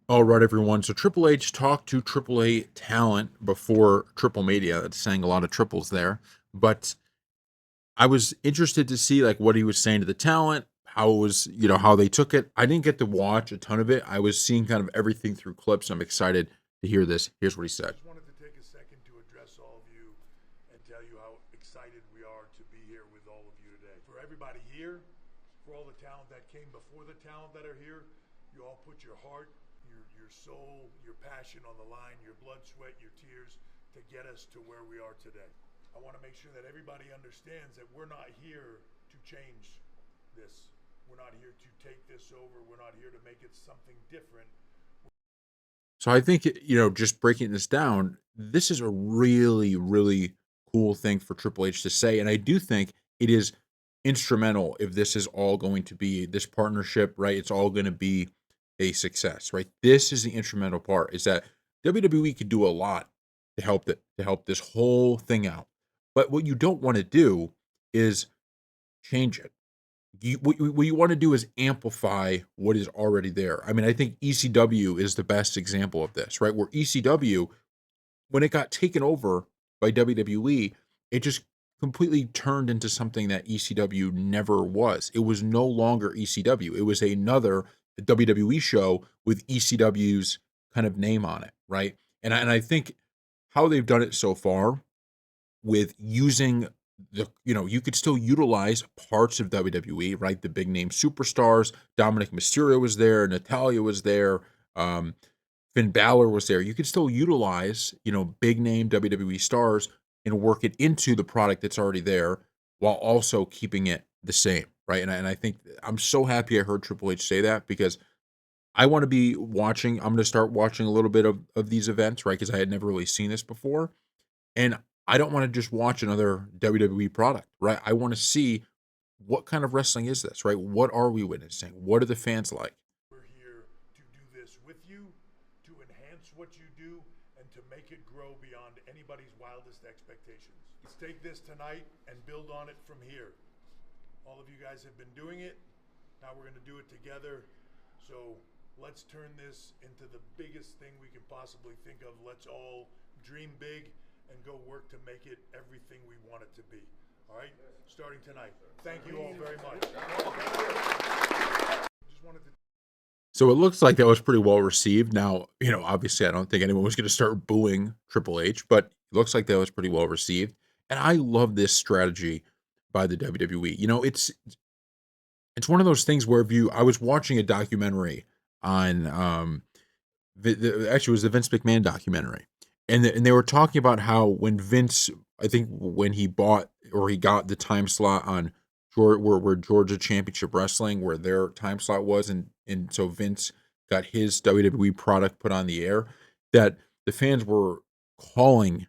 All right, everyone. So Triple H talked to AAA talent before Triple Mania. That's saying a lot of triples there. But I was interested to see like what he was saying to the talent, how it was, how they took it. I didn't get to watch a ton of it. I was seeing kind of everything through clips. I'm excited to hear this. Here's what he said. Just wanted to take a second to address all of you and tell you how excited we are to be here with all of you today. For everybody here, for all the talent that came before the talent that are here, you all put your heart, your soul, your passion on the line, your blood, sweat, your tears to get us to where we are today. I want to make sure that everybody understands that we're not here to change this. We're not here to take this over. We're not here to make it something different. So I think, just breaking this down, this is a really, really cool thing for Triple H to say. And I do think it is instrumental if this is all going to be this partnership, right? It's all going to be a success, right? This is the instrumental part is that WWE could do a lot to help this whole thing out. But what you don't want to do is change it. What you want to do is amplify what is already there. I mean, I think ECW is the best example of this, right? Where ECW, when it got taken over by WWE, it just completely turned into something that ECW never was. It was no longer ECW. It was another WWE show with ECW's kind of name on it, right? And I think how they've done it so far with using you could still utilize parts of WWE, right? The big name superstars, Dominic Mysterio was there, Natalia was there, um, Finn Balor was there. You could still utilize, big name WWE stars and work it into the product that's already there while also keeping it the same, right? And I think I'm so happy I heard Triple H say that because I want to be watching. I'm going to start watching a little bit of these events, right? Because I had never really seen this before. And I don't want to just watch another WWE product, right? I want to see what kind of wrestling is this, right? What are we witnessing? What are the fans like? We're here to do this with you, to enhance what you do, and to make it grow beyond anybody's wildest expectations. Let's take this tonight and build on it from here. All of you guys have been doing it. Now we're going to do it together. So let's turn this into the biggest thing we can possibly think of. Let's all dream big and go work to make it everything we want it to be. All right? Starting tonight. Thank you all very much. Just wanted to. So it looks like that was pretty well received. Now, obviously, I don't think anyone was going to start booing Triple H, but it looks like that was pretty well received. And I love this strategy by the WWE. It's one of those things where if I was watching a documentary on actually it was the Vince McMahon documentary, and they were talking about how when Vince, I think when he bought or he got the time slot on where Georgia Championship Wrestling, where their time slot was, and so Vince got his WWE product put on the air, that the fans were calling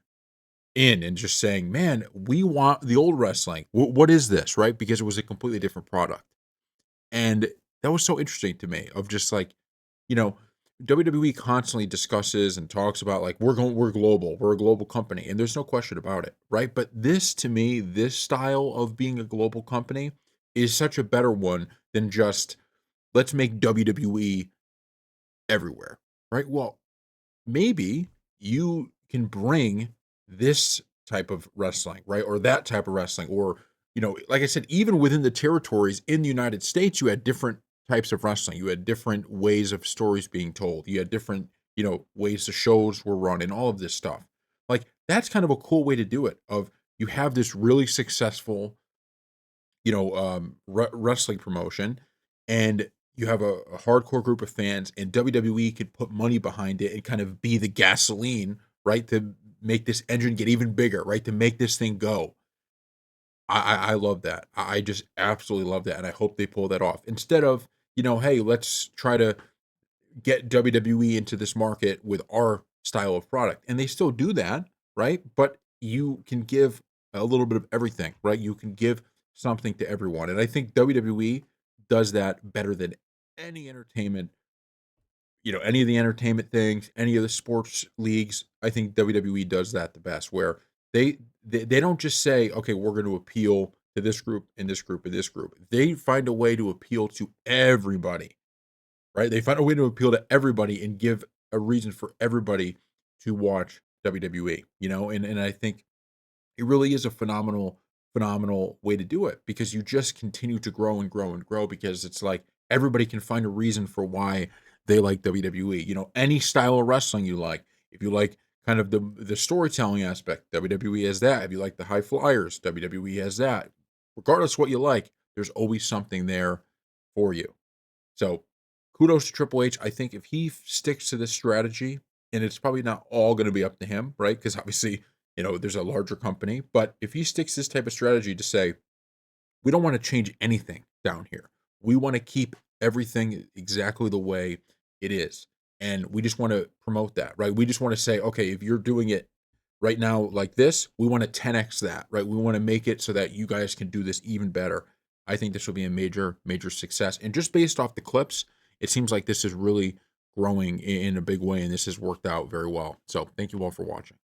in and just saying, "Man, we want the old wrestling. What is this?" Right? Because it was a completely different product. And that was so interesting to me of just like, you know, WWE constantly discusses and talks about like we're global, we're a global company, and there's no question about it, right? But this to me, this style of being a global company is such a better one than just let's make WWE everywhere, right? Well, maybe you can bring this type of wrestling, right? Or that type of wrestling. Or, like I said, even within the territories in the United States, you had different types of wrestling. You had different ways of stories being told. You had different, ways the shows were run and all of this stuff. Like that's kind of a cool way to do it. Of you have this really successful wrestling promotion, and you have a hardcore group of fans, and WWE could put money behind it and kind of be the gasoline, right, to make this engine get even bigger, right, to make this thing go. I love that. I just absolutely love that, and I hope they pull that off instead of hey, let's try to get WWE into this market with our style of product, and they still do that, right? But you can give a little bit of everything, right? You can give something to everyone, and I think WWE does that better than any entertainment. Any of the entertainment things, any of the sports leagues. I think WWE does that the best, where they don't just say, okay, we're going to appeal to this group and this group and this group. They find a way to appeal to everybody, right? They found a way to appeal to everybody and give a reason for everybody to watch WWE, you know? And I think it really is a phenomenal way to do it because you just continue to grow and grow and grow because it's like everybody can find a reason for why they like WWE. You know, any style of wrestling you like. If you like kind of the storytelling aspect, WWE has that. If you like the high flyers, WWE has that. Regardless what you like, there's always something there for you. So kudos to Triple H. I think if he sticks to this strategy, and it's probably not all going to be up to him, right? Because obviously, you know, there's a larger company. But if he sticks this type of strategy to say, we don't want to change anything down here, we want to keep everything exactly the way it is. And we just want to promote that, right? We just want to say, okay, if you're doing it right now like this, we want to 10x that, right? We want to make it so that you guys can do this even better. I think this will be a major success. And just based off the clips, it seems like this is really growing in a big way and this has worked out very well. So thank you all for watching.